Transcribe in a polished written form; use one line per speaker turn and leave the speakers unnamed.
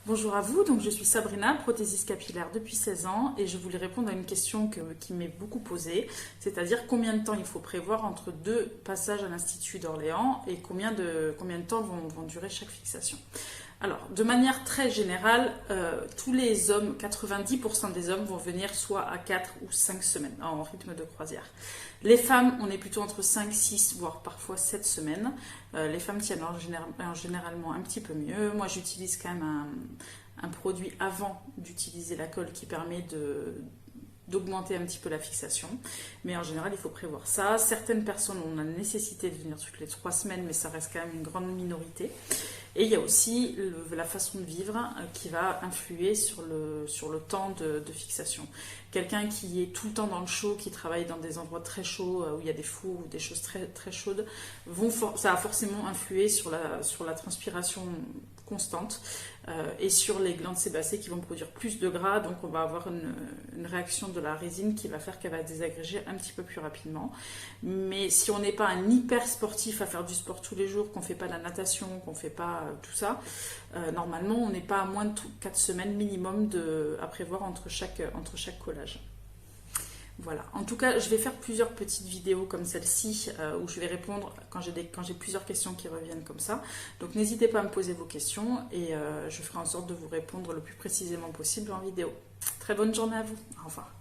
Bonjour à vous, donc je suis Sabrina, prothésiste capillaire depuis 16 ans et je voulais répondre à une question qui m'est beaucoup posée, c'est-à-dire combien de temps il faut prévoir entre deux passages à l'Institut d'Orléans et combien de temps vont durer chaque fixation. Alors, de manière très générale, tous les hommes, 90% des hommes vont venir soit à 4 ou 5 semaines en rythme de croisière. Les femmes, on est plutôt entre 5, 6, voire parfois 7 semaines. Les femmes tiennent généralement un petit peu mieux. Moi, j'utilise quand même un produit avant d'utiliser la colle qui permet d'augmenter un petit peu la fixation. Mais en général, il faut prévoir ça. Certaines personnes ont la nécessité de venir toutes les 3 semaines, mais ça reste quand même une grande minorité. Et il y a aussi la façon de vivre qui va influer sur le temps de fixation. Quelqu'un qui est tout le temps dans le chaud, qui travaille dans des endroits très chauds, où il y a des fours ou des choses très, très chaudes, ça va forcément influer sur la transpiration constante et sur les glandes sébacées qui vont produire plus de gras. Donc on va avoir une réaction de la résine qui va faire qu'elle va désagréger un petit peu plus rapidement. Mais si on n'est pas un hyper sportif à faire du sport tous les jours, qu'on ne fait pas de la natation, qu'on ne fait pas tout ça, normalement on n'est pas à moins de 4 semaines minimum à prévoir entre chaque collage. Voilà. En tout cas, je vais faire plusieurs petites vidéos comme celle-ci où je vais répondre quand j'ai plusieurs questions qui reviennent comme ça. Donc n'hésitez pas à me poser vos questions et je ferai en sorte de vous répondre le plus précisément possible en vidéo. Très bonne journée à vous. Au revoir.